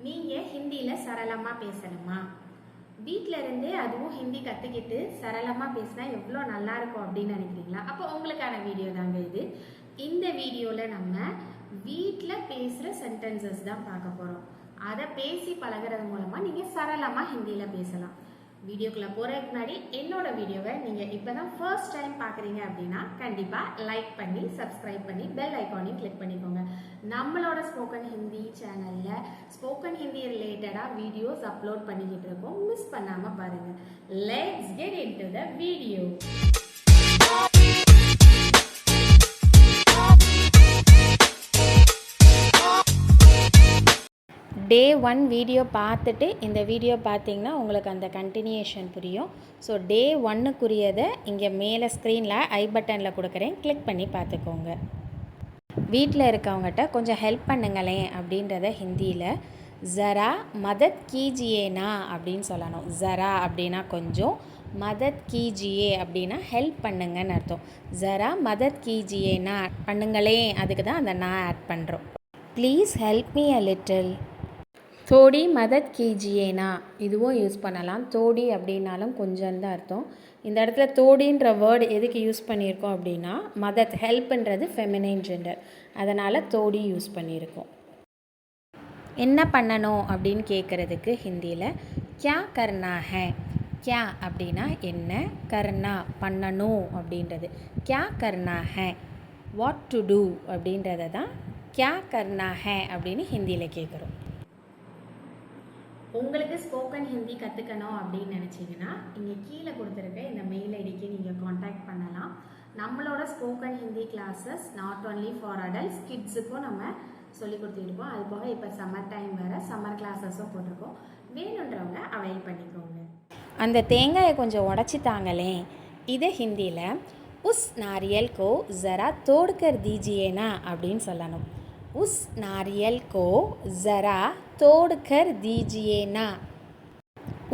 நீங்கள் ஹிந்தியில் சரளமாக பேசணுமா? வீட்டில் இருந்தே அதுவும் ஹிந்தி கற்றுக்கிட்டு சரளமாக பேசினா எவ்வளோ நல்லாயிருக்கும் அப்படின்னு நினைக்கிறீங்களா? அப்போ உங்களுக்கான வீடியோ தாங்க இது. இந்த வீடியோவில் நம்ம வீட்டில் பேசுகிற சென்டென்சஸ் தான் பார்க்க போகிறோம். அதை பேசி பழகிறது மூலமாக நீங்கள் சரளமாக ஹிந்தியில் பேசலாம். வீடியோக்குள்ளே போகிறதுக்கு முன்னாடி என்னோட வீடியோவை நீங்கள் இப்போ தான் ஃபர்ஸ்ட் டைம் பார்க்குறீங்க அப்படின்னா கண்டிப்பாக லைக் பண்ணி சப்ஸ்கிரைப் பண்ணி பெல் ஐக்கானையும் கிளிக் பண்ணிக்கோங்க. நம்மளோட ஸ்போக்கன் ஹிந்தி சேனலில் ஸ்போக்கன் ஹிந்தி ரிலேட்டடாக வீடியோஸ் அப்லோட் பண்ணிக்கிட்டு இருக்கோம். மிஸ் பண்ணாமல் பாருங்கள். Let's get into the video. Day 1 video பார்த்துட்டு இந்த வீடியோ பார்த்தீங்கன்னா உங்களுக்கு அந்த கண்டினியூஷன் புரியும். ஸோ டே 1க்குரியதை இங்கே மேலே ஸ்க்ரீனில் ஐ பட்டனில் கொடுக்குறேன், கிளிக் பண்ணி பார்த்துக்கோங்க. வீட்டில் இருக்கவங்ககிட்ட கொஞ்சம் ஹெல்ப் பண்ணுங்களேன் அப்படின்றத ஹிந்தியில் ஜரா மதத் கீஜியேனா அப்படின்னு சொல்லணும். ஜரா அப்படின்னா கொஞ்சம், மதத் கீஜியே அப்படின்னா ஹெல்ப் பண்ணுங்கன்னு அர்த்தம். ஜரா மதத் கீஜியேனா பண்ணுங்களேன், அதுக்கு தான் அந்த நான் ஆட் பண்ணுறோம். Please help me a little. Todi மதத் கீஜியேனா இதுவும் யூஸ் பண்ணலாம். தோடி அப்படின்னாலும் கொஞ்சம் தான் அர்த்தம். இந்த இடத்துல தோடின்ற வேர்டு எதுக்கு யூஸ் பண்ணியிருக்கோம் அப்படின்னா மதத் ஹெல்ப்ன்றது ஃபெமினைன் ஜெண்டர், அதனால் தோடி யூஸ் பண்ணியிருக்கோம். என்ன பண்ணணும் அப்படின்னு கேட்குறதுக்கு ஹிந்தியில் கியா கர்னா ஹே. கியா அப்படின்னா என்ன, கர்னா பண்ணணும் அப்படின்றது. கியா கர்னா ஹே, வாட் டு டூ அப்படின்றத தான் கியா கர்னா ஹே அப்படின்னு ஹிந்தியில் கேட்குறோம். உங்களுக்கு ஸ்போக்கன் ஹிந்தி கற்றுக்கணும் அப்படின்னு நினச்சிங்கன்னா இங்கே கீழே கொடுத்துருக்க இந்த மெயில் ஐடிக்கு நீங்கள் காண்டாக்ட் பண்ணலாம். நம்மளோட spoken Hindi classes not only for adults, கிட்ஸுக்கும் நம்ம சொல்லி கொடுத்துருக்கோம். அது போக இப்போ சம்மர் டைம் வேறு, சம்மர் கிளாஸஸும் போட்டிருக்கோம். வேணுன்றவங்க அவைல் பண்ணிக்கோங்க. அந்த தேங்காயை கொஞ்சம் உடச்சி தாங்களேன். இது ஹிந்தியில் உஸ் நாரியல் கோ ஜரா தோடுக்கர் தீஜியேனா அப்படின்னு சொல்லணும். உஸ் நாரியல் கோ ஜரா தோடுக்கர் தீஜியேனா.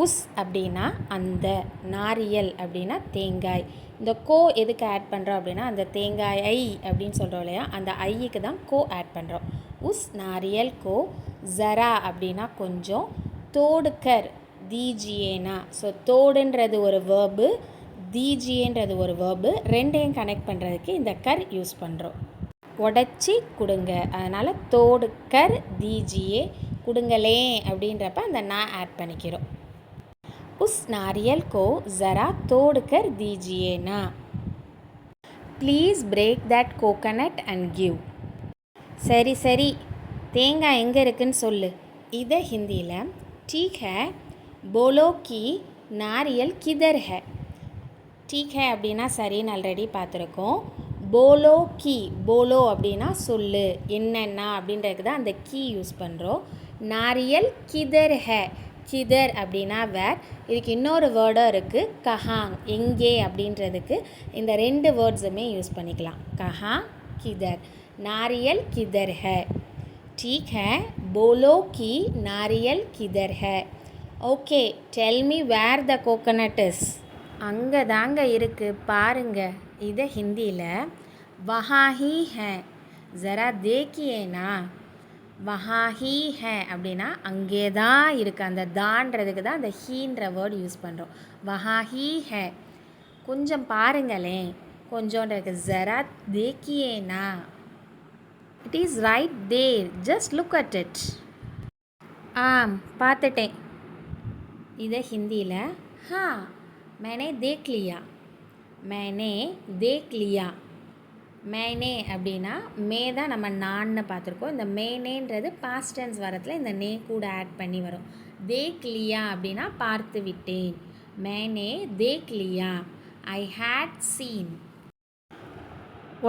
உஸ் அப்படின்னா அந்த, நாரியல் அப்படின்னா தேங்காய். இந்த கோ எதுக்கு ஆட் பண்ணுறோம் அப்படின்னா அந்த தேங்காய் ஐ அப்படின்னு சொல்கிறோம் இல்லையா, அந்த ஐக்கு தான் கோ ஆட் பண்ணுறோம். உஸ் நாரியல் கோ ஜரா அப்படின்னா கொஞ்சம், தோடுக்கர் தீஜியேனா. ஸோ தோடுன்றது ஒரு வேர்பு, தீஜியேன்றது ஒரு வேர்பு, ரெண்டையும் கனெக்ட் பண்ணுறதுக்கு இந்த கர் யூஸ் பண்ணுறோம். உடச்சி கொடுங்க, அதனால் தோடுக்கர் தீஜியே, கொடுங்களே அப்படின்றப்ப அந்த நான் ஆட் பண்ணிக்கிறோம். உஸ் நாரியல் கோ ஜரா தோடுக்கர் தீஜியேனா. Please break that coconut and give. சரி சரி, தேங்காய் எங்கே இருக்குன்னு சொல்லு. இதை ஹிந்தியில் டீக் ஹே போலோ கி நாரியல் கிதர் ஹே. டீக் ஹே அப்படின்னா சரின்னு ஆல்ரெடி பார்த்துருக்கோம். போலோ கி, போலோ அப்படின்னா சொல்லு, என்னென்னா அப்படின்றதுக்கு தான் அந்த கீ யூஸ் பண்ணுறோம். நாரியல் கிதர் ஹே, கிதர் அப்படின்னா வேர். இதுக்கு இன்னொரு வேர்டும் இருக்குது, கஹாங், எங்கே அப்படின்றதுக்கு இந்த ரெண்டு வேர்ட்ஸுமே யூஸ் பண்ணிக்கலாம். கஹாங், கிதர். நாரியல் கிதர் ஹே. டீக் ஹே போலோ கி நாரியல் கிதர் ஹே. Okay, tell me where the coconut is. அங்கே தாங்க இருக்குது பாருங்க. இதை ஹிந்தியில் வஹாஹி ஹே ஜரா தேக்கியேனா. வஹாஹி ஹே அப்படின்னா அங்கே தான் இருக்குது, அந்த தான்றதுக்கு தான் அந்த ஹீன்ற வேர்டு யூஸ் பண்ணுறோம். வஹாஹி ஹே, கொஞ்சம் பாருங்களேன், கொஞ்சோன்றது ஜரா தேக்கியேனா. It is right there, just look at it. பார்த்துட்டேன். இதை ஹிந்தியில் ஹா मैंने देख लिया. मैंने देख लिया. मैंने அப்படின்னா மே தான் நம்ம நான்னு பார்த்துருக்கோம். இந்த மேனேன்றது பாஸ்ட் டென்ஸ் வரத்தில் இந்த நே கூட ஆட் பண்ணி வரும். தேக் லியா அப்படின்னா பார்த்து விட்டேன். மேனே தேக் லியா, ஐ ஹேட் சீன்.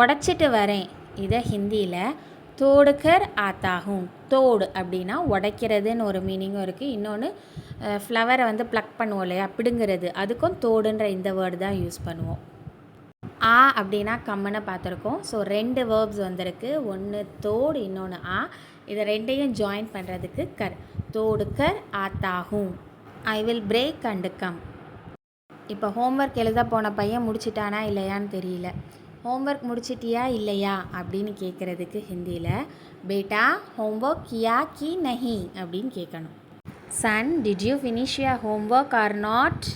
உடச்சிட்டு வரேன். இதை ஹிந்தியில் தோடுக்கர் ஆத்தாகும். தோடு அப்படின்னா உடைக்கிறதுன்னு ஒரு மீனிங்கும் இருக்குது. இன்னொன்று ஃப்ளவரை வந்து ப்ளக் பண்ணுவோம் இல்லையா, பிடுங்கிறது, அதுக்கும் தோடுன்ற இந்த வேர்டு தான் யூஸ் பண்ணுவோம். ஆ அப்படின்னா கம்முன்னு பார்த்துருக்கோம். ஸோ ரெண்டு வேர்ப்ஸ் வந்திருக்கு, ஒன்று தோடு, இன்னொன்று ஆ. இதை ரெண்டையும் ஜாயின் பண்ணுறதுக்கு கர். தோடுக்கர் ஆத்தாகும். I will break and come. இப்போ ஹோம்ஒர்க் எழுத போன பையன் முடிச்சிட்டானா இல்லையான்னு தெரியல. ஹோம்ஒர்க் முடிச்சிட்டியா இல்லையா அப்படின்னு கேட்குறதுக்கு ஹிந்தியில் பேட்டா ஹோம்ஒர்க் கியா கி நஹி அப்படின்னு கேட்கணும். Son did you finish your homework or not?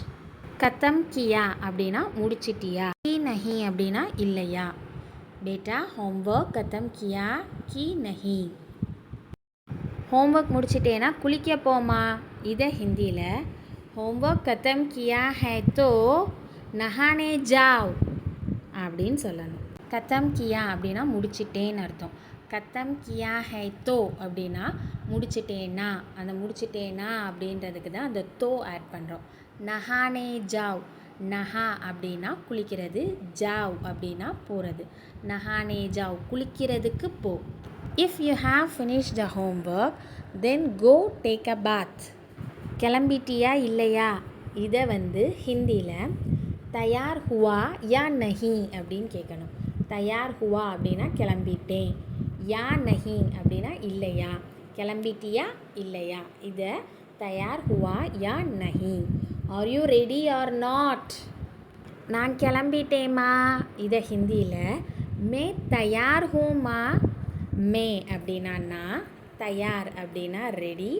கத்தம் கியா அப்படின்னா முடிச்சிட்டியா, கி நஹி அப்படின்னா இல்லையா. பேட்டா ஹோம்ஒர்க் கத்தம் கியா கி நஹி. ஹோம்ஒர்க் முடிச்சிட்டேன்னா குளிக்க போமா, இதை ஹிந்தியில் ஹோம்ஒர்க் கத்தம் கியா ஹை தோ நஹானே ஜாவ் அப்படின்னு சொல்லணும். கத்தம் கியா அப்படின்னா முடிச்சிட்டேன்னு அர்த்தம். கத்தம் கியா ஹை தோ அப்படின்னா முடிச்சிட்டேனா, அந்த முடிச்சிட்டேனா அப்படின்றதுக்கு தான் அந்த தோ ஆட் பண்ணுறோம். நஹானே ஜாவ், நஹா அப்படின்னா குளிக்கிறது, ஜாவ் அப்படின்னா போகிறது. நஹானே ஜாவ் குளிக்கிறதுக்கு போ. If you have finish the homework then go take a bath. கிளம்பிட்டியா இல்லையா, இதை ஹிந்தியில் தயார் ஹுவா யா நஹி அப்படின்னு கேட்கணும். தயார் ஹுவா அப்படின்னா கிளம்பிட்டேன், யா நஹி அப்படின்னா இல்லையா. கிளம்பிட்டியா இல்லையா, இதை தயார் ஹுவா யா நஹி. Are you ready or not? நான் கிளம்பிட்டேம்மா, இதை ஹிந்தியில் மே தயார் ஹூமா. மே அப்படின்னா நான், தயார் அப்படின்னா ரெடி,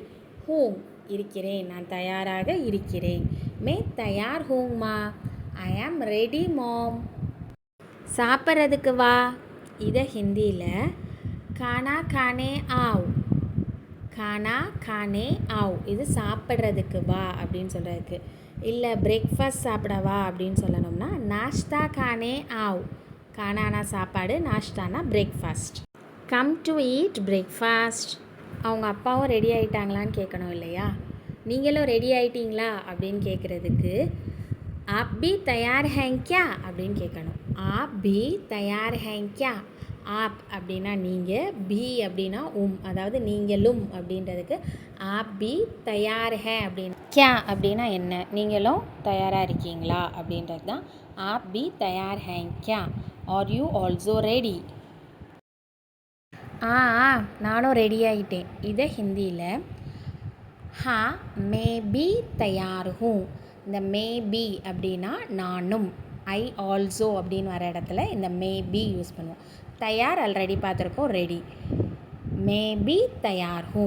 ஹூம் இருக்கிறேன், நான் தயாராக இருக்கிறேன். மே தயார் ஹூமா, ஐ ஆம் ரெடி மாம். சாப்பிட்றதுக்கு வா, இதை ஹிந்தியில் கானா கானே ஆவ். கானா கானே ஆவ், இது சாப்பிட்றதுக்கு வா அப்படின்னு சொல்கிறதுக்கு. இல்லை பிரேக்ஃபாஸ்ட் சாப்பிடவா அப்படின்னு சொல்லணும்னா நாஷ்தா கானே ஆவ். கானானா சாப்பாடு, நாஷ்தானா breakfast. Come to eat breakfast. அவங்க அப்பாவும் ரெடி ஆகிட்டாங்களான்னு கேட்கணும் இல்லையா. நீங்களும் ரெடி ஆகிட்டீங்களா அப்படின்னு கேட்குறதுக்கு ஆப் பி தயார் ஹேங் கியா அப்படின்னு கேட்கணும். ஆப் பி தயார் ஹேங் கியா. ஆப் அப்படின்னா நீங்கள், பி அப்படின்னா அதாவது நீங்களும் அப்படின்றதுக்கு ஆப் பி தயார் ஹே அப்படின்னு. கியா அப்படின்னா என்ன, நீங்களும் தயாராக இருக்கீங்களா அப்படின்றது தான் ஆப் பி தயார் hang Kia. Are you also ready? நானும் ரெடி ஆகிட்டேன், இதை ஹிந்தியில் ஹா மே பி தயார் ஹூ. இந்த மே பி அப்படின்னா நானும், ஐ ஆல்சோ அப்படின்னு வர இடத்துல இந்த மே பி யூஸ் பண்ணுவோம். தயார் ஆல்ரெடி பார்த்துருக்கோம், ரெடி. மே பி தயார் ஹூ.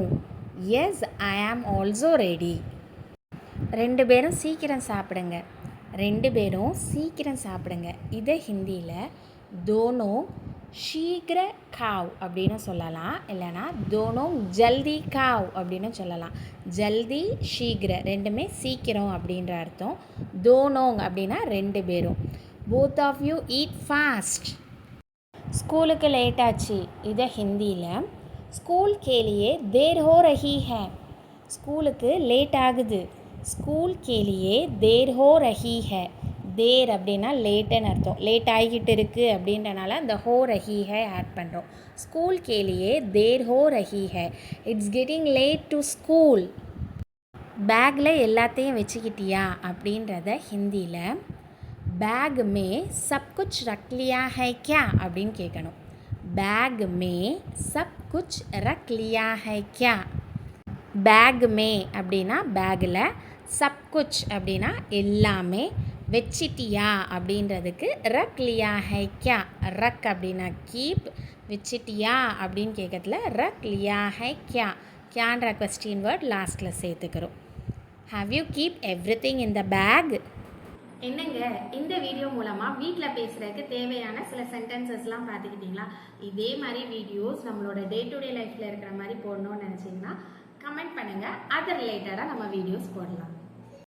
Yes I am also ready. ரெண்டு பேரும் சீக்கிரம் சாப்பிடுங்க, ரெண்டு பேரும் சீக்கிரம் சாப்பிடுங்க, இதை ஹிந்தியில் தோனோ ஷீக்ர காவ் அப்படின்னு சொல்லலாம். இல்லைனா தோனோ ஜல்தி காவ் அப்படின்னு சொல்லலாம். ஜல்தி ஷீக்ர ரெண்டுமே சீக்கிரம் அப்படின்ற அர்த்தம். தோனோங் அப்படின்னா ரெண்டு பேரும். Both of you eat fast. ஸ்கூலுக்கு லேட் ஆச்சு, இதை ஹிந்தியில் ஸ்கூல் கேலியே தேர் ஹோ ரஹி ஹே. ஸ்கூலுக்கு லேட் ஆகுது, ஸ்கூல் கேலியே தேர் ஹோ ரஹி ஹே. தேர் அப்படின்னா லேட்டுன்னு அர்த்தம். லேட் ஆகிக்கிட்டு இருக்குது அப்படின்றனால அந்த ஹோ ரஹி ஹே ஆட் பண்ணுறோம். ஸ்கூல் கேலியே தேர் ஹோ ரஹி ஹே. It's getting late to school. பேக்கில் எல்லாத்தையும் வச்சுக்கிட்டியா அப்படின்றத ஹிந்தியில் बैग में सब कुछ रख लिया है क्या அப்படின்னு கேட்கணும். बैग में सब कुछ रख लिया है क्या. बैग में அப்படின்னா பேக்கில், சப் குச் அப்படின்னா எல்லாமே, வச்சிட்டியா அப்படின்றதுக்கு ரக் லியா ஹை கியா. ரக் அப்படின்னா கீப், வச்சிட்டியா அப்படின்னு கேட்கறதுல ரக் லியா ஹை கியா. கியான்ற கொஸ்டின் வேர்ட் லாஸ்ட்டில் சேர்த்துக்கிறோம். Have you keep everything in the bag? என்னங்க, இந்த வீடியோ மூலமாக வீட்டில் பேசுகிறதுக்கு தேவையான சில சென்டென்சஸ்லாம் பார்த்துக்கிட்டிங்களா? இதே மாதிரி வீடியோஸ் நம்மளோட டே டு டே லைஃப்பில் இருக்கிற மாதிரி போடணும்னு நினச்சிங்கன்னா கமெண்ட் பண்ணுங்கள். அது ரிலேட்டடாக நம்ம வீடியோஸ் போடலாம்.